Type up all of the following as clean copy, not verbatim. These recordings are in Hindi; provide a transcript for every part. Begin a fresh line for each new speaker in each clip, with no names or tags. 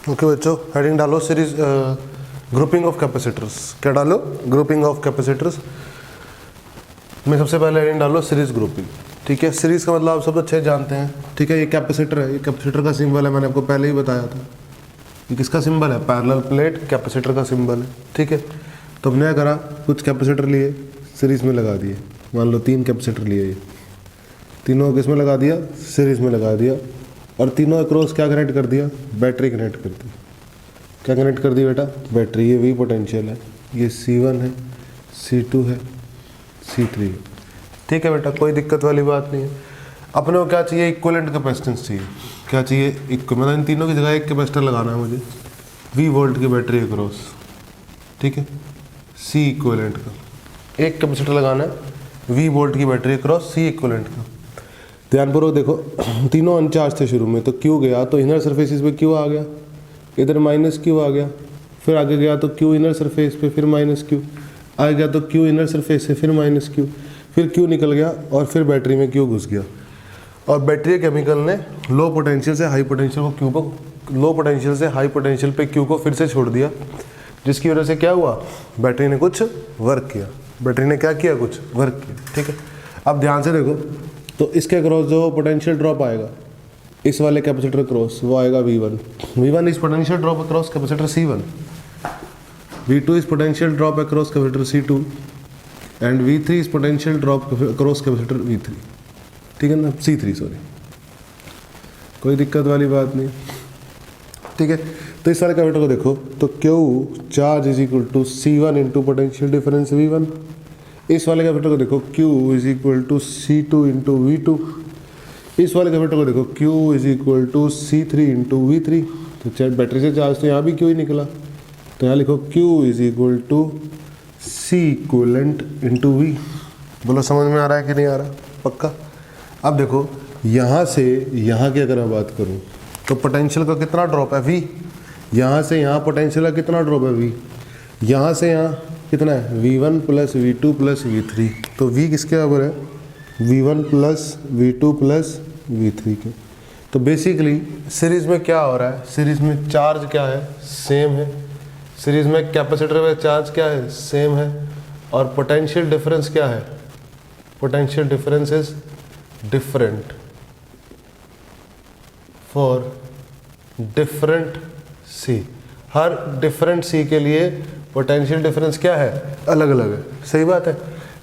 ओके बच्चों, हेडिंग डालो सीरीज ग्रुपिंग ऑफ कैपेसिटर्स। क्या डालो? ग्रुपिंग ऑफ कैपेसिटर्स में सबसे पहले हेडिंग डालो सीरीज ग्रुपिंग। ठीक है, सीरीज का मतलब आप सब अच्छे जानते हैं। ठीक है, ये कैपेसिटर है, ये कैपेसिटर का सिंबल है, मैंने आपको पहले ही बताया था। ये किसका सिंबल है? पैरेलल प्लेट कैपेसिटर का सिंबल है। ठीक है, तो हमने क्या करा, कुछ कैपेसिटर लिए सीरीज में लगा दिए। मान लो 3 कैपेसिटर लिए, ये तीनों किस में लगा दिया? सीरीज में लगा दिया। और तीनों अक्रॉस क्या कनेक्ट कर दिया? बैटरी कनेक्ट कर दी। क्या कनेक्ट कर दी बेटा? बैटरी। ये V पोटेंशियल है, ये C1 है, C2 है, C3 है। ठीक है बेटा, कोई दिक्कत वाली बात नहीं है। अपने को क्या चाहिए? इक्विवेलेंट कैपेसिटेंस चाहिए। क्या चाहिए? मतलब इन तीनों की जगह एक कैपेसिटर लगाना है मुझे, V वोल्ट की बैटरी अक्रॉस। ठीक है, C इक्विवेलेंट का एक कैपेसिटर लगाना है, V वोल्ट की बैटरी अक्रॉस C इक्विवेलेंट का। ध्यानपूर्वक देखो, तीनों अनचार्ज थे शुरू में, तो Q गया तो इनर सरफेसिस पे Q आ गया, इधर -Q आ गया, फिर आगे गया तो Q इनर सरफेस पे, फिर -Q आगे गया तो Q इनर सरफेस से, फिर -Q, फिर Q निकल गया और फिर बैटरी में Q घुस गया। और बैटरी केमिकल ने लो पोटेंशियल से हाई पोटेंशियल को Q को, लो पोटेंशियल से हाई पोटेंशियल पे Q को फिर से छोड़ दिया, जिसकी वजह से क्या हुआ? बैटरी ने कुछ वर्क किया। बैटरी ने क्या किया? कुछ वर्क किया। ठीक है, अब ध्यान से देखो, तो इसके अक्रॉस जो पोटेंशियल ड्रॉप आएगा इस वाले कैपेसिटर क्रॉस, वो आएगा V1। V1 is potential drop across capacitor C1, V2 is potential drop across capacitor C2 and V3 is potential drop across capacitor V3। ठीक है ना, C3 सॉरी, कोई दिक्कत वाली बात नहीं। ठीक है, तो इस वाले कैपेसिटर को देखो, तो Q charge is equal to C1 into potential difference V1। इस वाले कैपेसिटर को देखो, Q is equal to C2 into V2। इस वाले कैपेसिटर को देखो, Q is equal to C3 into V3। तो बैटरी से चार्ज तो यहाँ भी Q ही निकला, तो यहाँ लिखो Q is equal to C equivalent into V। बोलो समझ में आ रहा है कि नहीं आ रहा? पक्का। अब देखो, यहाँ से यहाँ की अगर मैं बात करूँ तो पोटेंशियल का कितना ड्रॉप है? V। यहाँ से यहाँ पोटेंशियल का कितना ड्रॉप है? V। यहाँ से यहाँ कितना है? V1 plus V2 plus V3। तो V किसके बराबर है? V1 plus V2 plus V3 के। तो बेसिकली सीरीज में क्या हो रहा है? सीरीज में चार्ज क्या है? सेम है। सीरीज में कैपेसिटर में चार्ज क्या है? सेम है। और पोटेंशियल डिफरेंस क्या है? Potential difference is different for different C। Her different C के लिए पोटेंशियल डिफरेंस क्या है? अलग अलग है। सही बात है,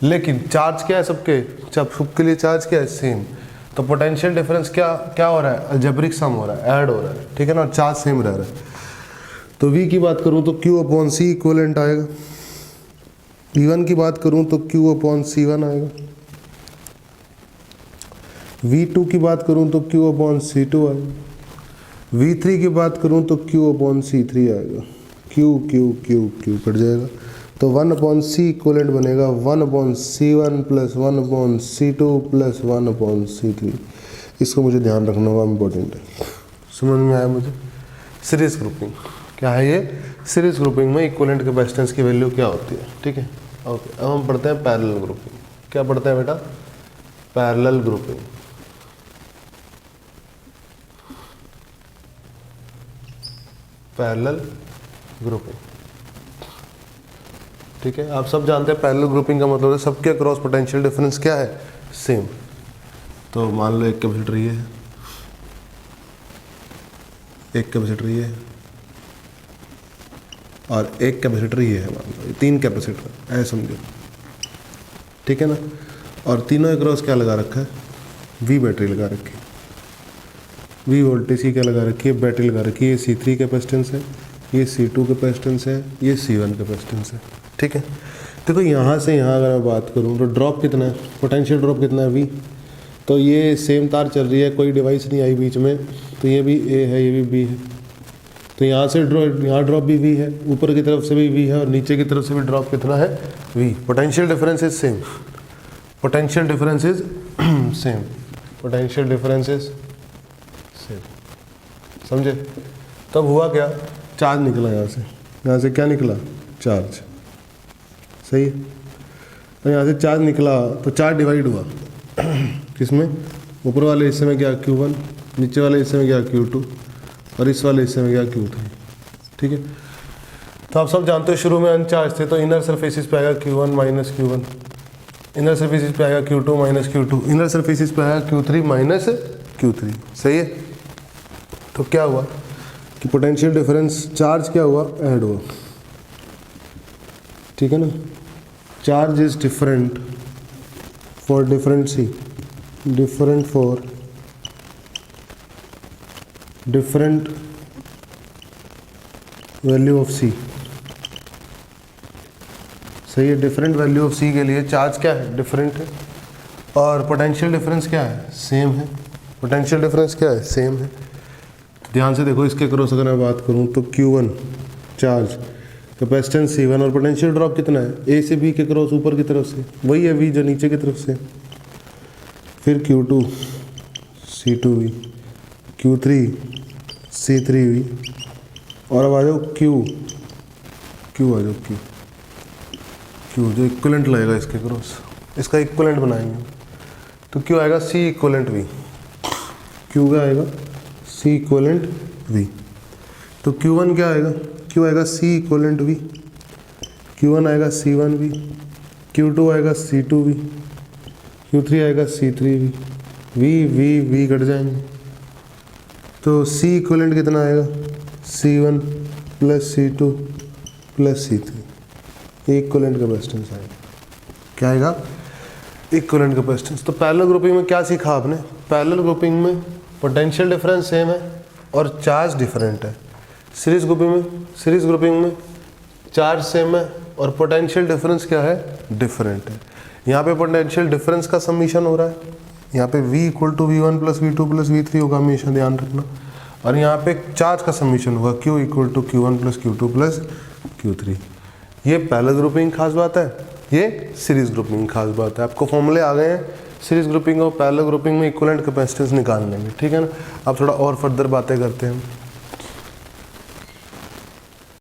लेकिन चार्ज क्या है सबके? सबके लिए चार्ज क्या है? सेम। तो पोटेंशियल डिफरेंस क्या हो रहा है? अलजेब्रिक सम हो रहा है, ऐड हो रहा है। ठीक है ना, चार्ज सेम रह रहा है। तो V की बात करूं तो Q अपॉन C इक्विवेलेंट आएगा। V1 की बात करूं तो Q अपॉन C1 आएगा। V2 की बात करूं तो Q अपॉन C2 आएगा। V3 की बात करूं तो Q अपॉन C3 आएगा। Q कट जाएगा, तो 1 अपॉन C इक्विवेलेंट बनेगा 1 upon C1 plus 1 upon C2 plus 1 upon C3। इसको मुझे ध्यान रखना होगा, इम्पोर्टेंट है। समझ में आया मुझे? सीरीज ग्रुपिंग क्या है? ये सीरीज ग्रुपिंग में इक्विवेलेंट कैपेसिटेंस की वैल्यू क्या होती है? ठीक है, ओके। अब हम पढ़ते हैं पैरेलल ग्रुपिंग। क्या पढ़ते हैं बेटा? Parallel grouping. पैरेलल ग्रुपिंग, ठीक है। आप सब जानते हैं पैरेलल ग्रुपिंग का मतलब है सबके अक्रॉस पोटेंशियल डिफरेंस क्या है? सेम। तो मान लो एक कैपेसिटर ये है, एक कैपेसिटर ये है और एक कैपेसिटर ये है। मान लो 3 कैपेसिटर ऐसे समझो, ठीक है ना। और तीनों अक्रॉस क्या लगा रखा है? V बैटरी लगा रखी है। V वोल्टेज की क्या लगा रखी है? बैटरी लगा रखी है। ये C3 कैपेसिटेंस है, ये C2 कैपेसिटेंस है, ये C1 कैपेसिटेंस है। ठीक है, देखो यहाँ से यहाँ अगर मैं बात करूँ तो ड्रॉप कितना है? पोटेंशियल ड्रॉप कितना है? V। तो ये सेम तार चल रही है, कोई डिवाइस नहीं आई बीच में, तो ये भी A है, ये भी B है। तो यहाँ से यहाँ ड्रॉप भी V है, ऊपर की तरफ से भी V है और नीचे की तरफ से भी ड्रॉप कितना है? V। Potential difference is same. Potential difference is same. Potential difference is same. समझे? तब हुआ क्या? चार्ज निकला यहाँ से क्या निकला? चार्ज। सही है, तो यहाँ से चार्ज निकला तो चार्ज डिवाइड हुआ किसमें? ऊपर वाले हिस्से में गया Q1, नीचे वाले हिस्से में गया Q2, और इस वाले हिस्से में गया Q3, ठीक है। तो आप सब जानते हो शुरू में अनचार्ज थे, तो इनर सरफेसिस पे आएगा Q1 minus Q1, inner surfaces पे आएगा Q2 minus Q2, inner surfaces पे आएगा Q3 माइनस Q3, सही है। तो क्या हुआ कि पोटेंशियल डिफरेंस चार्ज क्या हुआ, ऐड हुआ, ठीक है ना। Charge is different for different C, different for different value of C, सही है। डिफरेंट वैल्यू ऑफ सी के लिए चार्ज क्या है, डिफरेंट है, और पोटेंशियल डिफरेंस क्या है, सेम है। पोटेंशियल डिफरेंस क्या है, सेम है। ध्यान से देखो, इसके क्रॉस अगर मैं बात करूं तो Q1 चार्ज, कैपेसिटेंस C1 और पोटेंशियल ड्रॉप कितना है, A से B के क्रॉस ऊपर की तरफ से, वही है V जो नीचे की तरफ से, फिर Q2 C2V, Q3 C3V, और अब आ जाओ Q आ जाओ Q जो इक्विवेलेंट लगेगा इसके क्रॉस, इसका इक्विवेलेंट बनाएंगे तो Q आएगा C इक्विवेलेंट V, Q क्या आएगा, C इक्विवेलेंट V। तो Q1 क्या आएगा, Q आएगा C इक्विवेलेंट V, Q1 आएगा C1V, Q2 आएगा C2V, Q3 आएगा C3V, V कट जाएंगे, तो C इक्विवेलेंट कितना आएगा, C1 plus C2 plus C3, equivalent capacitance आएगा। क्या आएगा, इक्विवेलेंट कैपेसिटेंस। तो पैरेलल ग्रुपिंग में क्या सीखा आपने, पैरेलल ग्रुपिंग में पोटेंशियल डिफरेंस सेम है और चार्ज डिफरेंट है। सीरीज ग्रुपिंग में चार्ज सेम है और पोटेंशियल डिफरेंस क्या है, डिफरेंट है। यहाँ पे पोटेंशियल डिफरेंस का समीशन हो रहा है, यहाँ पे V equal to V1 plus V2 plus V3 होगा, हमेशा ध्यान रखना। और यहाँ पे चार्ज का समीशन होगा Q equal to Q1 plus Q2 plus Q3। ये पैरेलल ग्रुपिंग खास बात है, ये सीरीज ग्रुपिंग खास बात है। आपको फॉर्मूले आ गए हैं सीरीज ग्रुपिंग और पैरेलल ग्रुपिंग में इक्विवेलेंट कैपेसिटेंस निकालने में, ठीक है ना। अब थोड़ा और फर्दर बातें करते हैं।